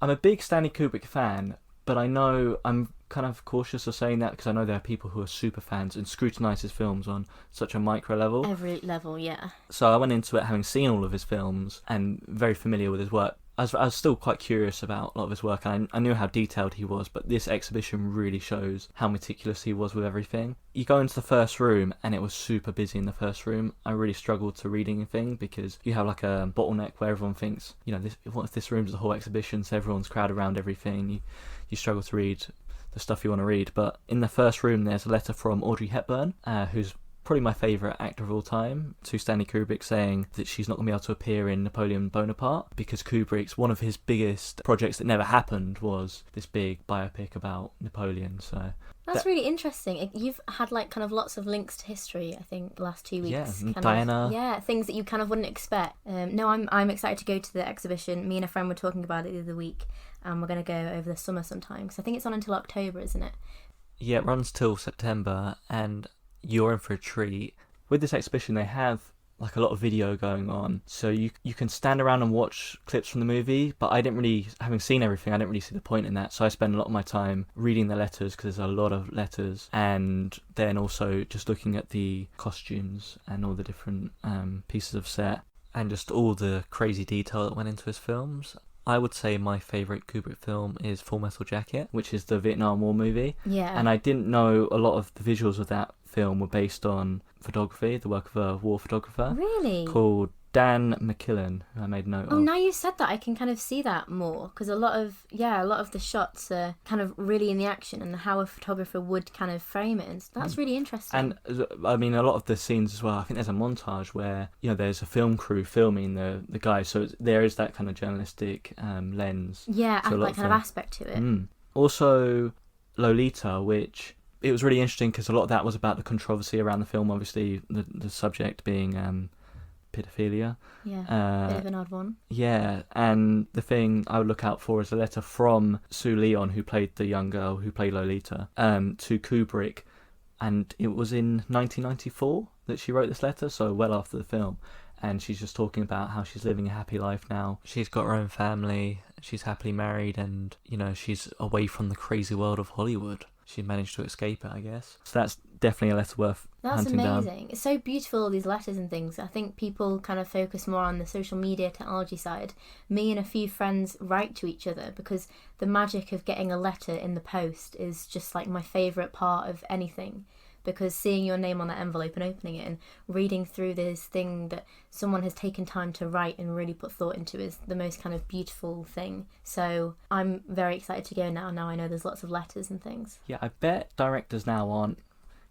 I'm a big Stanley Kubrick fan, but I know I'm kind of cautious of saying that because I know there are people who are super fans and scrutinise his films on such a micro level. Every level, yeah. So I went into it having seen all of his films and very familiar with his work. I was still quite curious about a lot of his work, and I knew how detailed he was, but this exhibition really shows how meticulous he was with everything. You go into the first room, and it was super busy in the first room. I really struggled to read anything because you have like a bottleneck where everyone thinks, what if this room's the whole exhibition, so everyone's crowded around everything. You struggle to read the stuff you want to read. But in the first room, there's a letter from Audrey Hepburn, who's probably my favourite actor of all time, to Stanley Kubrick, saying that she's not going to be able to appear in Napoleon Bonaparte because Kubrick's one of his biggest projects that never happened was this big biopic about Napoleon. So that's really interesting. You've had like kind of lots of links to history, I think, the last 2 weeks. Yeah, Diana. Things that you kind of wouldn't expect. No, I'm excited to go to the exhibition. Me and a friend were talking about it the other week, and we're going to go over the summer sometime because I think it's on until October, isn't it? Yeah, it runs till September, and you're in for a treat. With this exhibition, they have like a lot of video going on, so you can stand around and watch clips from the movie, but having seen everything, I didn't really see the point in that, so I spend a lot of my time reading the letters because there's a lot of letters, and then also just looking at the costumes and all the different pieces of set and just all the crazy detail that went into his films. I would say my favourite Kubrick film is Full Metal Jacket, which is the Vietnam War movie. Yeah. And I didn't know a lot of the visuals of that film were based on photography, the work of a war photographer. Really? Called Dan McKillen, who I made note of. Oh, now you said that, I can kind of see that more, because a lot of the shots are kind of really in the action and how a photographer would kind of frame it, and that's really interesting. And I mean, a lot of the scenes as well, I think there's a montage where there's a film crew filming the guys, so there is that kind of journalistic lens. Yeah, to that kind of aspect to it. Also, Lolita, which it was really interesting because a lot of that was about the controversy around the film, obviously the subject being paedophilia. Yeah, bit of an odd one. Yeah, and the thing I would look out for is a letter from Sue Leon, who played the young girl who played Lolita, to Kubrick, and it was in 1994 that she wrote this letter, so well after the film, and she's just talking about how she's living a happy life now. She's got her own family, she's happily married, and, she's away from the crazy world of Hollywood. She managed to escape it, I guess. So that's definitely a letter worth hunting down. That's amazing. It's so beautiful, all these letters and things. I think people kind of focus more on the social media technology side. Me and a few friends write to each other because the magic of getting a letter in the post is just like my favourite part of anything. Because seeing your name on that envelope and opening it and reading through this thing that someone has taken time to write and really put thought into is the most kind of beautiful thing. So I'm very excited to go now. Now I know there's lots of letters and things. Yeah, I bet directors now aren't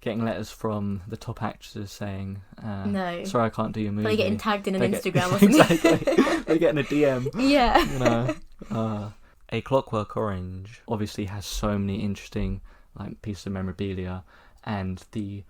getting letters from the top actresses saying, no, sorry, I can't do your movie. They're getting tagged in an Instagram or something. Exactly. They're getting a DM. Yeah. A Clockwork Orange obviously has so many interesting pieces of memorabilia, and the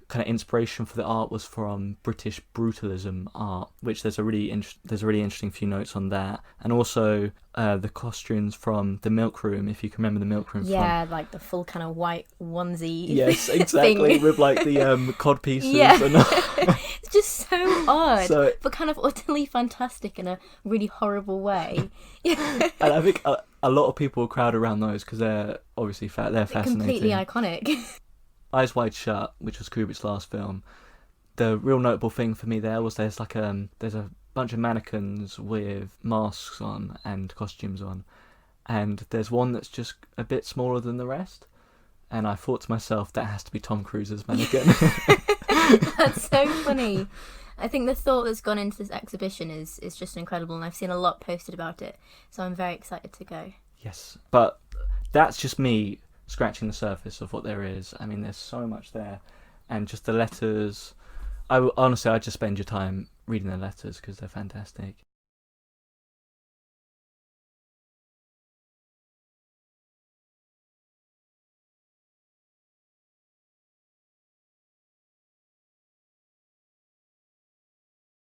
kind of inspiration for the art was from British brutalism art, which there's a really interesting few notes on that, and also the costumes from the Milk Room, if you can remember the Milk Room. Yeah, like the full kind of white onesie. Yes, exactly, thing. with the cod pieces. Yeah. And it's just so odd, but kind of utterly fantastic in a really horrible way. And I think a lot of people crowd around those because they're obviously they're fascinating. Completely iconic. Eyes Wide Shut, which was Kubrick's last film, the real notable thing for me there was there's a bunch of mannequins with masks on and costumes on, and there's one that's just a bit smaller than the rest, and I thought to myself, that has to be Tom Cruise's mannequin. That's so funny. I think the thought that's gone into this exhibition is just incredible, and I've seen a lot posted about it, so I'm very excited to go. Yes, but that's just me scratching the surface of what there is. I mean, there's so much there, and just the letters. Honestly, I'd just spend your time reading the letters because they're fantastic.